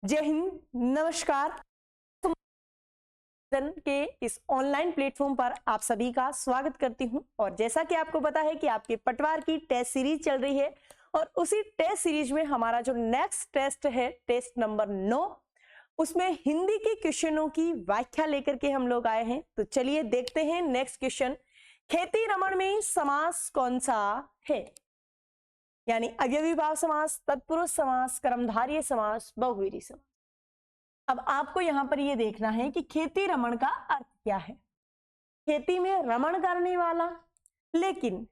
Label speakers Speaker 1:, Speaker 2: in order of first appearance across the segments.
Speaker 1: जय हिंद, नमस्कार। के इस ऑनलाइन प्लेटफॉर्म पर आप सभी का स्वागत करती हूं। और जैसा कि आपको पता है कि आपके पटवार की टेस्ट सीरीज चल रही है और उसी टेस्ट सीरीज में हमारा जो नेक्स्ट टेस्ट है, टेस्ट नंबर 9, उसमें हिंदी के क्वेश्चनों की व्याख्या लेकर के हम लोग आए हैं। तो चलिए देखते हैं नेक्स्ट क्वेश्चन। खेती रमण में समास कौन सा है? यानी अव्ययी भाव समास, तत्पुरुष समास, कर्मधारय समास, बहुव्रीहि समास। अब आपको यहां पर यह देखना है कि खेती रमण का अर्थ क्या है। खेती में रमण करने वाला, लेकिन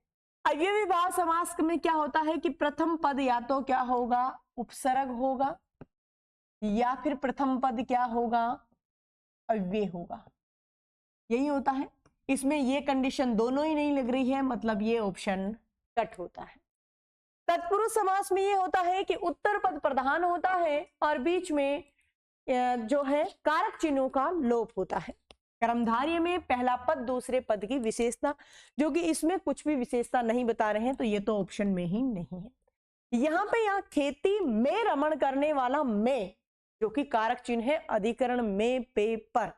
Speaker 1: अव्ययी भाव समास में क्या होता है कि प्रथम पद या तो क्या होगा, उपसर्ग होगा, या फिर प्रथम पद क्या होगा, अव्यय होगा। यही होता है। इसमें ये कंडीशन दोनों ही नहीं लग रही है, मतलब ये ऑप्शन कट होता है। तत्पुरुष समास में ये होता है कि उत्तर पद प्रधान होता है और बीच में जो है कारक चिन्हों का लोप होता है। कर्मधारय में पहला पद दूसरे पद की विशेषता, जो कि इसमें कुछ भी विशेषता नहीं बता रहे हैं, तो ये तो ऑप्शन में ही नहीं है। यहाँ पे खेती में रमण करने वाला में, जो कि कारक चिन्ह है अधिकरण में, पे, पर,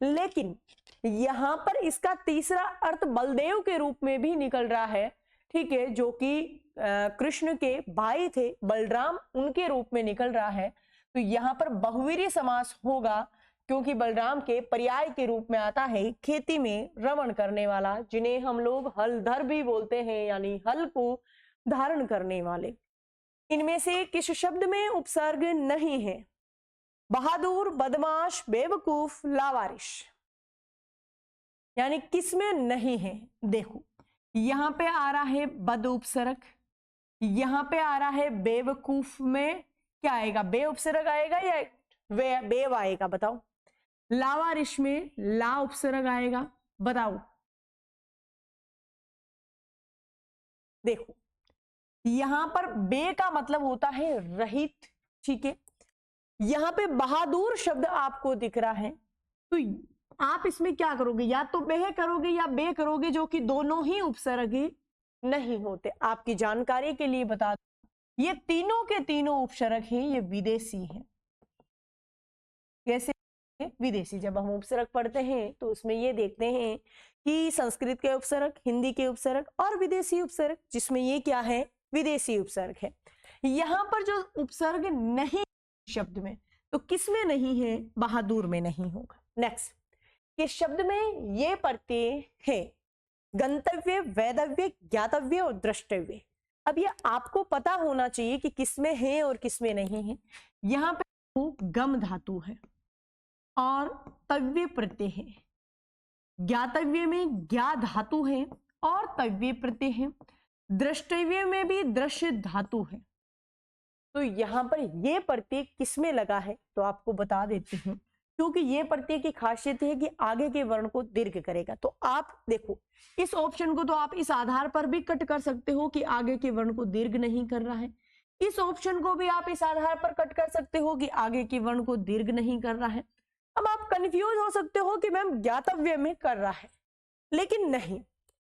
Speaker 1: लेकिन यहां पर इसका तीसरा अर्थ बलदेव के रूप में भी निकल रहा है। ठीक है, जो कि कृष्ण के भाई थे बलराम, उनके रूप में निकल रहा है। तो यहाँ पर बहुव्रीहि समास होगा, क्योंकि बलराम के पर्याय के रूप में आता है खेती में रमण करने वाला, जिन्हें हम लोग हलधर भी बोलते हैं, यानी हल को धारण करने वाले। इनमें से किस शब्द में उपसर्ग नहीं है? बहादुर, बदमाश, बेवकूफ, लावारिश। यानी किसमें नहीं है? देखो, यहां पे आ रहा है बद उपसर्ग, यहां पे आ रहा है बेवकूफ में क्या आएगा, बे उपसर्ग आएगा या बेव आएगा, बताओ। लावारिश में ला उपसर्ग आएगा, बताओ। देखो, यहां पर बे का मतलब होता है रहित। ठीक है, यहां पे बहादुर शब्द आपको दिख रहा है, तो आप इसमें क्या करोगे, या तो बे करोगे या बे करोगे, जो कि दोनों ही उपसर्ग नहीं होते। आपकी जानकारी के लिए बता दूं, ये तीनों के तीनों उपसर्ग हैं, ये विदेशी हैं। कैसे विदेशी? जब हम उपसर्ग पढ़ते हैं तो उसमें ये देखते हैं कि संस्कृत के उपसर्ग, हिंदी के उपसर्ग और विदेशी उपसर्ग, जिसमें ये क्या है, विदेशी उपसर्ग है। यहां पर जो उपसर्ग नहीं शब्द में, तो किस में नहीं है? बहादुर में नहीं होगा। नेक्स्ट, किस शब्द में ये प्रत्यय है? गंतव्य, वेदव्य, ज्ञातव्य और द्रष्टव्य। अब ये आपको पता होना चाहिए कि किसमें है और किसमें नहीं है। यहाँ पे गम धातु है और तव्य प्रत्यय है। ज्ञातव्य में ज्ञा धातु है और तव्य प्रत्यय है। द्रष्टव्य में भी दृश्य धातु है। तो यहां पर ये प्रत्यय किसमें लगा है, तो आपको बता देती हूं, क्योंकि ये प्रत्यय की खासियत है कि आगे के वर्ण को दीर्घ करेगा। तो आप देखो, इस ऑप्शन को तो आप इस आधार पर भी कट कर सकते हो कि आगे के वर्ण को दीर्घ नहीं कर रहा है। इस ऑप्शन को भी आप इस आधार पर कट कर सकते हो कि आगे के वर्ण को दीर्घ नहीं कर रहा है। अब आप कंफ्यूज हो सकते हो कि मैम ज्ञातव्य में कर रहा है, लेकिन नहीं,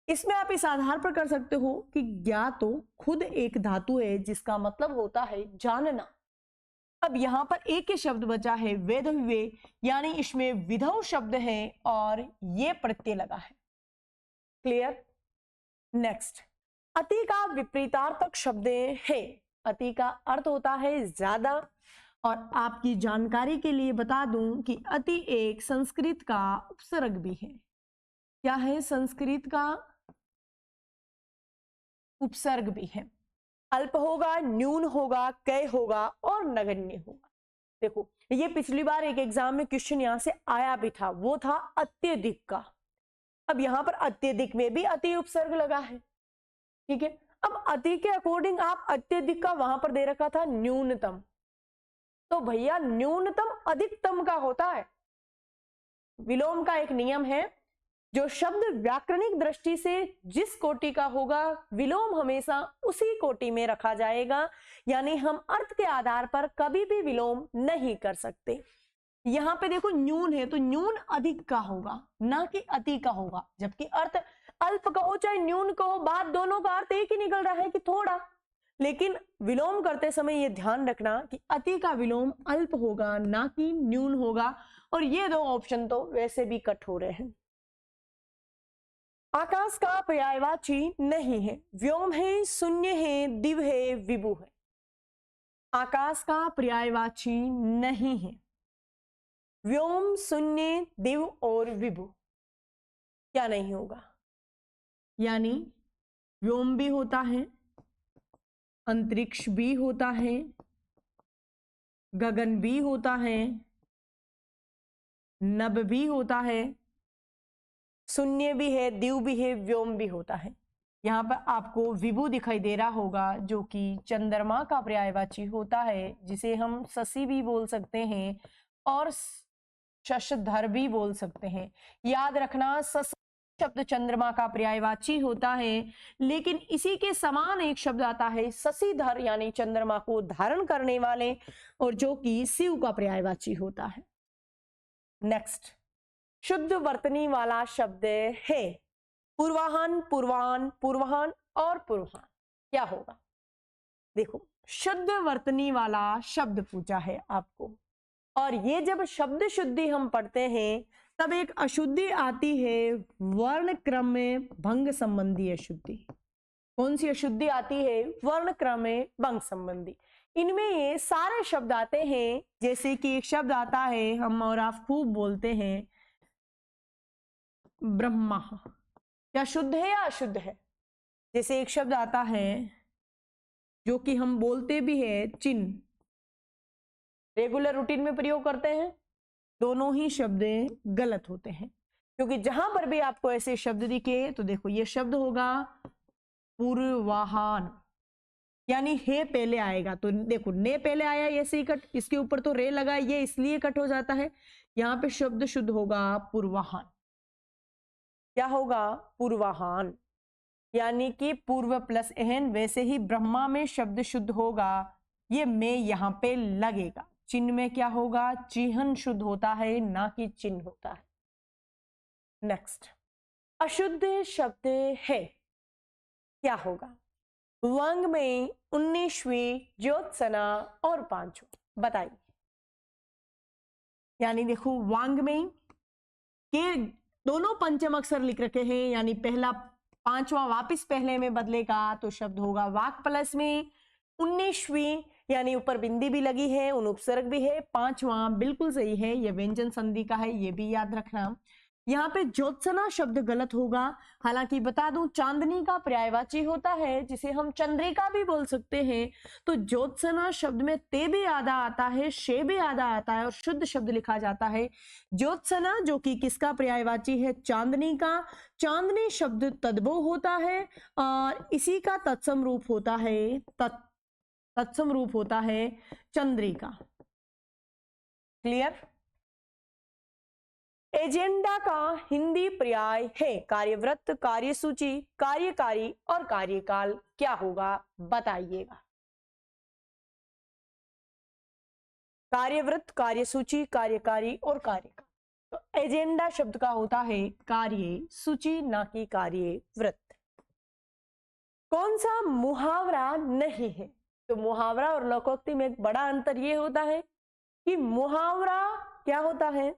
Speaker 1: इसमें आप इस आधार पर कर सकते हो कि ज्ञात तो खुद एक धातु है, जिसका मतलब होता है जानना। अब यहां पर एक ही शब्द बचा है वेदव्य, यानी इसमें विधव शब्द है और ये प्रत्यय लगा है। क्लियर? नेक्स्ट, अति का विपरीतार्थक शब्द है। अति का अर्थ होता है ज्यादा, और आपकी जानकारी के लिए बता दूं कि अति एक संस्कृत का उपसर्ग भी है। क्या है? संस्कृत का उपसर्ग भी है। अल्प होगा, न्यून होगा, कय होगा और नगण्य होगा। देखो, ये पिछली बार एक एग्जाम में क्वेश्चन यहां से आया भी था, वो था अत्यधिक का। अब यहां पर अत्यधिक में भी अति उपसर्ग लगा है। ठीक है, अब अति के अकॉर्डिंग आप अत्यधिक का वहां पर दे रखा था न्यूनतम, तो भैया न्यूनतम अधिकतम का होता है। विलोम का एक नियम है, जो शब्द व्याकरणिक दृष्टि से जिस कोटि का होगा, विलोम हमेशा उसी कोटि में रखा जाएगा। यानी हम अर्थ के आधार पर कभी भी विलोम नहीं कर सकते। यहां पे देखो न्यून है, तो न्यून अधिक का होगा, ना कि अति का होगा। जबकि अर्थ अल्प कहो चाहे न्यून कहो, बात दोनों का अर्थ एक ही निकल रहा है कि थोड़ा। लेकिन विलोम करते समय ये ध्यान रखना कि अति का विलोम अल्प होगा, ना कि न्यून होगा। और ये दो ऑप्शन तो वैसे भी कट हो रहे हैं। आकाश का पर्यायवाची नहीं है, व्योम है, शून्य है, दिव है, विभु है। आकाश का पर्यायवाची नहीं है, व्योम, शून्य, दिव और विभु। क्या नहीं होगा? यानी व्योम भी होता है, अंतरिक्ष भी होता है, गगन भी होता है, नभ भी होता है, शून्य भी है, दिव भी है, व्योम भी होता है। यहाँ पर आपको विभु दिखाई दे रहा होगा, जो कि चंद्रमा का पर्यायवाची होता है, जिसे हम शशि भी बोल सकते हैं और शशधर भी बोल सकते हैं। याद रखना, शशि शब्द चंद्रमा का पर्यायवाची होता है, लेकिन इसी के समान एक शब्द आता है शशिधर, यानी चंद्रमा को धारण करने वाले, और जो कि शिव का पर्यायवाची होता है। नेक्स्ट, शुद्ध वर्तनी वाला शब्द है पूर्वाहन, पूर्वान, पूर्वाहन और पूर्वाहन। क्या होगा? देखो, शुद्ध वर्तनी वाला शब्द पूछा है आपको, और ये जब शब्द शुद्धि हम पढ़ते हैं तब एक अशुद्धि आती है, वर्ण क्रम में भंग संबंधी अशुद्धि। कौन सी अशुद्धि आती है? वर्ण क्रम में भंग संबंधी। इनमें ये सारे शब्द आते हैं, जैसे कि एक शब्द आता है, हम और आप खूब बोलते हैं, ब्रह्मा। क्या शुद्ध है या अशुद्ध है? जैसे एक शब्द आता है जो कि हम बोलते भी है, चिन्ह, रेगुलर रूटीन में प्रयोग करते हैं। दोनों ही शब्द गलत होते हैं, क्योंकि जहां पर भी आपको ऐसे शब्द दिखे तो देखो, ये शब्द होगा पूर्वाहान, यानी हे पहले आएगा, तो देखो ने पहले आया, ये सी कट, इसके ऊपर तो रे लगा, ये इसलिए कट हो जाता है। यहाँ पे शब्द शुद्ध होगा पूर्वाहान। क्या होगा? पूर्वाहान, यानी कि पूर्व प्लस एहन। वैसे ही ब्रह्मा में शब्द शुद्ध होगा, ये में यहाँ पे लगेगा। चिन्ह में क्या होगा? चिन्ह शुद्ध होता है, ना कि चिन्ह होता है। नेक्स्ट, अशुद्ध शब्द है, क्या होगा? वांग में 19वीं, ज्योत्सना और 5वां। बताइए। यानी देखो, वांग में के दोनों पंचम अक्षर लिख रखे हैं, यानी पहला 5वां वापिस पहले में बदलेगा तो शब्द होगा वाक प्लस में 19वीं, यानी ऊपर बिंदी भी लगी है, उन उपसर्ग भी है। 5वां बिल्कुल सही है, ये व्यंजन संधि का है, ये भी याद रखना। यहाँ पे ज्योत्सना शब्द गलत होगा। हालांकि बता दूं, चांदनी का पर्यायवाची होता है, जिसे हम चंद्रिका भी बोल सकते हैं। तो ज्योत्सना शब्द में ते भी आधा आता है, शे भी आधा आता है, और शुद्ध शब्द लिखा जाता है ज्योत्सना, जो कि किसका पर्यायवाची है? चांदनी का। चांदनी शब्द तद्भव होता है, और इसी का तत्सम रूप होता है, तत्सम रूप होता है चंद्रिका। क्लियर? एजेंडा का हिंदी पर्याय है कार्यवृत्त, कार्यसूची, कार्यकारी और कार्यकाल। क्या होगा? बताइएगा। कार्यवृत्त, कार्यसूची, कार्यकारी और कार्यकाल। तो एजेंडा शब्द का होता है कार्यसूची, ना कि कार्यवृत्त। कौन सा मुहावरा नहीं है? तो मुहावरा और लोकोक्ति में एक बड़ा अंतर यह होता है कि मुहावरा क्या होता है?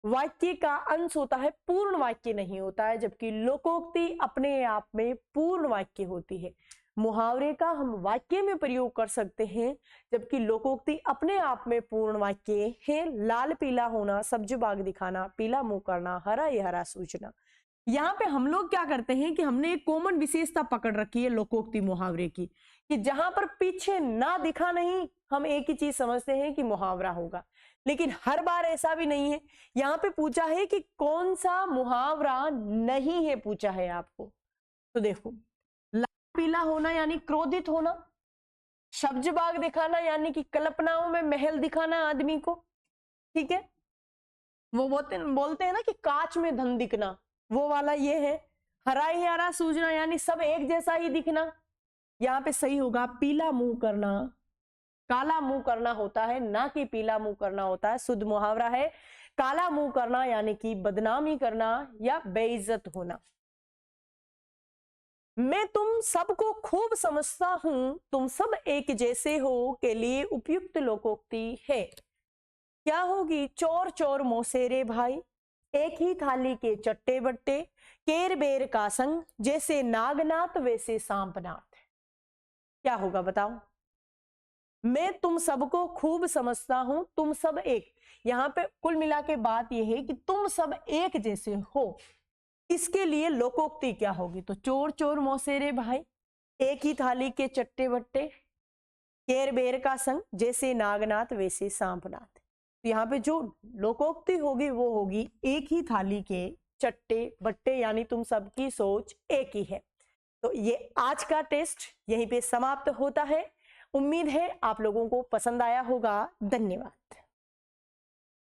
Speaker 1: वाक्य का अंश होता है, पूर्ण वाक्य नहीं होता है, जबकि लोकोक्ति अपने आप में पूर्ण वाक्य होती है। मुहावरे का हम वाक्य में प्रयोग कर सकते हैं, जबकि लोकोक्ति अपने आप में पूर्ण वाक्य है। लाल पीला होना, सब्ज बाग दिखाना, पीला मुंह करना, हरा ये हरा सूचना। यहाँ पे हम लोग क्या करते हैं कि हमने एक कॉमन विशेषता पकड़ रखी है लोकोक्ति मुहावरे की, कि जहां पर पीछे ना दिखा नहीं, हम एक ही चीज समझते हैं कि मुहावरा होगा। लेकिन हर बार ऐसा भी नहीं है। यहाँ पे पूछा है कि कौन सा मुहावरा नहीं है, पूछा है आपको। तो देखो, लाल पीला होना यानी क्रोधित होना, सब्ज बाग दिखाना यानी कि कल्पनाओं में महल दिखाना आदमी को, ठीक है। वो बोलते हैं ना कि कांच में धन दिखना, वो वाला ये है। हरा ही हरा सूझना यानी सब एक जैसा ही दिखना। यहाँ पे सही होगा पीला मुंह करना, काला मुंह करना होता है, ना कि पीला मुंह करना होता है। शुद्ध मुहावरा है काला मुंह करना, यानी कि बदनामी करना या बेइज्जत होना। मैं तुम सबको खूब समझता हूं, तुम सब एक जैसे हो के लिए उपयुक्त लोकोक्ति है। क्या होगी? चोर चोर मौसेरे भाई, एक ही थाली के चट्टे बट्टे, केर बेर का संग, जैसे नागनाथ वैसे सांपनाथ। क्या होगा बताओ? मैं तुम सबको खूब समझता हूं, तुम सब एक। यहाँ पे कुल मिला के बात यह है कि तुम सब एक जैसे हो। इसके लिए लोकोक्ति क्या होगी? तो चोर चोर मौसेरे भाई, एक ही थाली के चट्टे बट्टे, केर बेर का संग, जैसे नागनाथ वैसे सांपनाथ। तो यहाँ पे जो लोकोक्ति होगी वो होगी एक ही थाली के चट्टे बट्टे, यानी तुम सबकी सोच एक ही है। तो ये आज का टेस्ट यहीं पे समाप्त होता है। उम्मीद है आप लोगों को पसंद आया होगा। धन्यवाद।